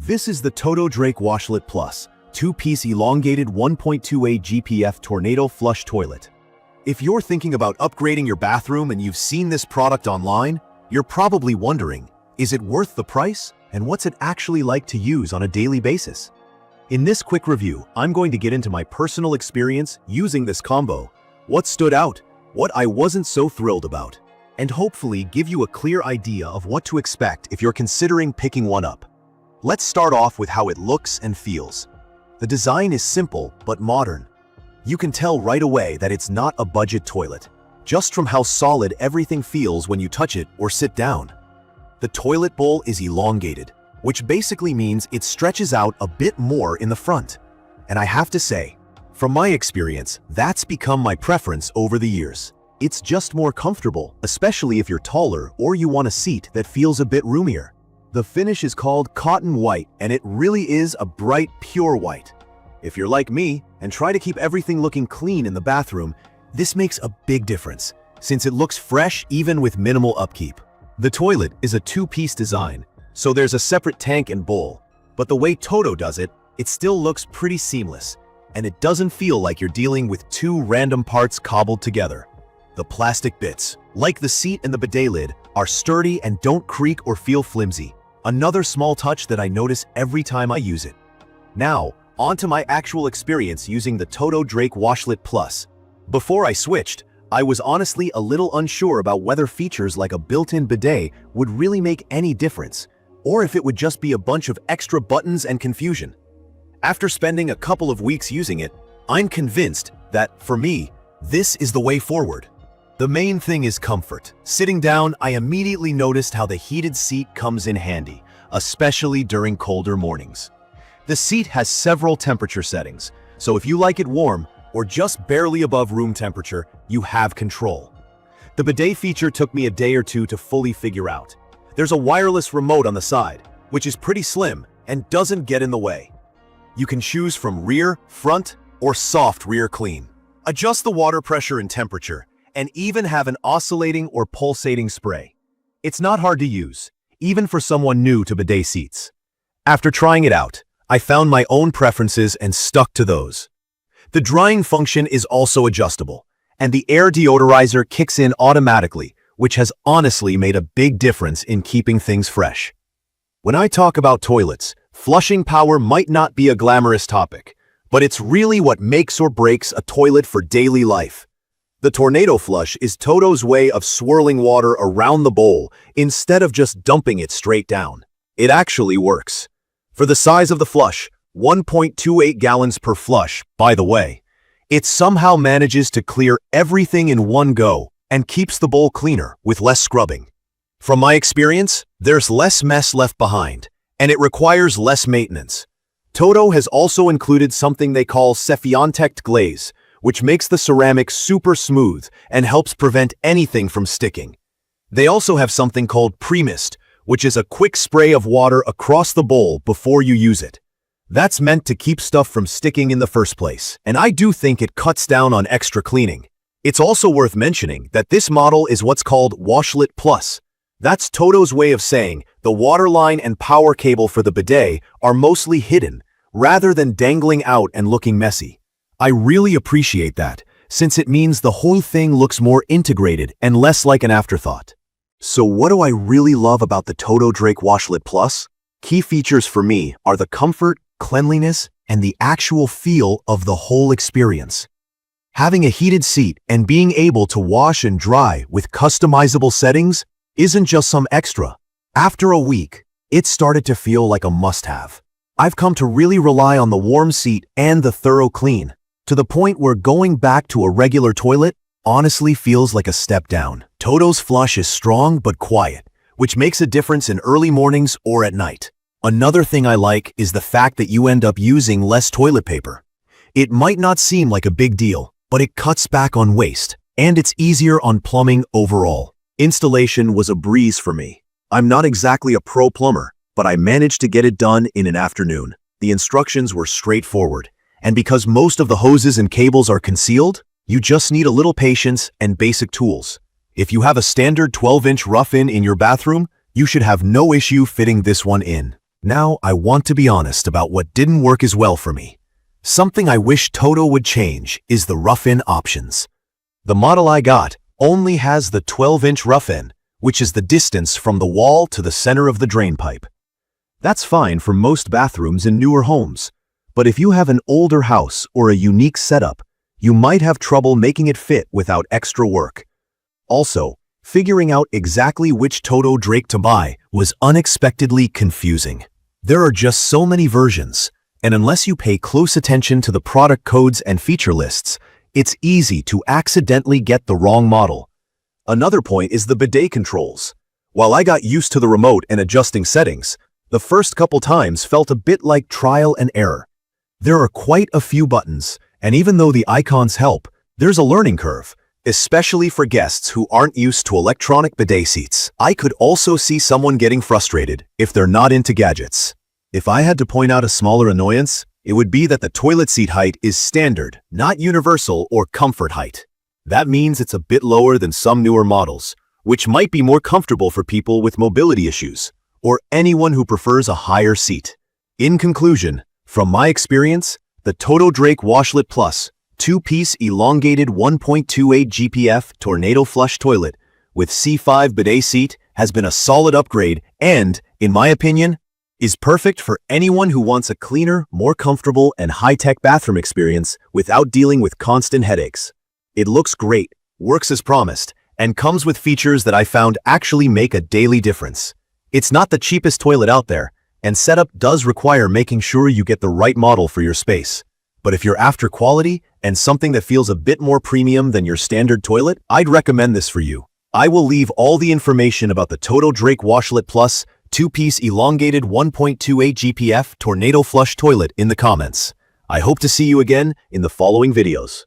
This is the TOTO WASHLET Plus, two-piece elongated 1.28 GPF tornado flush toilet. If you're thinking about upgrading your bathroom and you've seen this product online, you're probably wondering, is it worth the price? And what's it actually like to use on a daily basis? In this quick review, I'm going to get into my personal experience using this combo, what stood out, what I wasn't so thrilled about, and hopefully give you a clear idea of what to expect if you're considering picking one up. Let's start off with how it looks and feels. The design is simple but modern. You can tell right away that it's not a budget toilet, just from how solid everything feels when you touch it or sit down. The toilet bowl is elongated, which basically means it stretches out a bit more in the front. And I have to say, from my experience, that's become my preference over the years. It's just more comfortable, especially if you're taller or you want a seat that feels a bit roomier. The finish is called cotton white, and it really is a bright, pure white. If you're like me and try to keep everything looking clean in the bathroom, this makes a big difference, since it looks fresh even with minimal upkeep. The toilet is a two-piece design, so there's a separate tank and bowl, but the way TOTO does it, it still looks pretty seamless, and it doesn't feel like you're dealing with two random parts cobbled together. The plastic bits, like the seat and the bidet lid, are sturdy and don't creak or feel flimsy. Another small touch that I notice every time I use it. Now, on to my actual experience using the TOTO WASHLET Plus. Before I switched, I was honestly a little unsure about whether features like a built-in bidet would really make any difference, or if it would just be a bunch of extra buttons and confusion. After spending a couple of weeks using it, I'm convinced that, for me, this is the way forward. The main thing is comfort. Sitting down, I immediately noticed how the heated seat comes in handy, especially during colder mornings. The seat has several temperature settings, so if you like it warm or just barely above room temperature, you have control. The bidet feature took me a day or two to fully figure out. There's a wireless remote on the side, which is pretty slim and doesn't get in the way. You can choose from rear, front, or soft rear clean. Adjust the water pressure and temperature, and even have an oscillating or pulsating spray. It's not hard to use, even for someone new to bidet seats. After trying it out, I found my own preferences and stuck to those. The drying function is also adjustable, and the air deodorizer kicks in automatically, which has honestly made a big difference in keeping things fresh. When I talk about toilets, flushing power might not be a glamorous topic, but it's really what makes or breaks a toilet for daily life. The Tornado Flush is TOTO's way of swirling water around the bowl instead of just dumping it straight down. It actually works. For the size of the flush, 1.28 gallons per flush, by the way, it somehow manages to clear everything in one go and keeps the bowl cleaner with less scrubbing. From my experience, there's less mess left behind, and it requires less maintenance. TOTO has also included something they call Cephiontect glaze, which makes the ceramic super smooth and helps prevent anything from sticking. They also have something called PREMIST, which is a quick spray of water across the bowl before you use it. That's meant to keep stuff from sticking in the first place, and I do think it cuts down on extra cleaning. It's also worth mentioning that this model is what's called WASHLET Plus. That's TOTO's way of saying the water line and power cable for the bidet are mostly hidden, rather than dangling out and looking messy. I really appreciate that, since it means the whole thing looks more integrated and less like an afterthought. So what do I really love about the TOTO WASHLET Plus? Key features for me are the comfort, cleanliness, and the actual feel of the whole experience. Having a heated seat and being able to wash and dry with customizable settings isn't just some extra. After a week, it started to feel like a must-have. I've come to really rely on the warm seat and the thorough clean, to the point where going back to a regular toilet honestly feels like a step down. TOTO's flush is strong but quiet, which makes a difference in early mornings or at night. Another thing I like is the fact that you end up using less toilet paper. It might not seem like a big deal, but it cuts back on waste, and it's easier on plumbing overall. Installation was a breeze for me. I'm not exactly a pro plumber, but I managed to get it done in an afternoon. The instructions were straightforward, and because most of the hoses and cables are concealed, you just need a little patience and basic tools. If you have a standard 12-inch rough-in your bathroom, you should have no issue fitting this one in. Now, I want to be honest about what didn't work as well for me. Something I wish TOTO would change is the rough-in options. The model I got only has the 12-inch rough-in, which is the distance from the wall to the center of the drain pipe. That's fine for most bathrooms in newer homes, but if you have an older house or a unique setup, you might have trouble making it fit without extra work. Also, figuring out exactly which TOTO Drake to buy was unexpectedly confusing. There are just so many versions, and unless you pay close attention to the product codes and feature lists, it's easy to accidentally get the wrong model. Another point is the bidet controls. While I got used to the remote and adjusting settings, the first couple times felt a bit like trial and error. There are quite a few buttons, and even though the icons help, there's a learning curve, especially for guests who aren't used to electronic bidet seats. I could also see someone getting frustrated if they're not into gadgets. If I had to point out a smaller annoyance, it would be that the toilet seat height is standard, not universal or comfort height. That means it's a bit lower than some newer models, which might be more comfortable for people with mobility issues, or anyone who prefers a higher seat. In conclusion, from my experience, the TOTO Drake WASHLET Plus 2-piece elongated 1.28 GPF tornado flush toilet with C5 Bidet Seat has been a solid upgrade and, in my opinion, is perfect for anyone who wants a cleaner, more comfortable, and high-tech bathroom experience without dealing with constant headaches. It looks great, works as promised, and comes with features that I found actually make a daily difference. It's not the cheapest toilet out there, and setup does require making sure you get the right model for your space. But if you're after quality and something that feels a bit more premium than your standard toilet, I'd recommend this for you. I will leave all the information about the TOTO Drake WASHLET Plus 2-piece elongated 1.28 GPF tornado flush toilet in the comments. I hope to see you again in the following videos.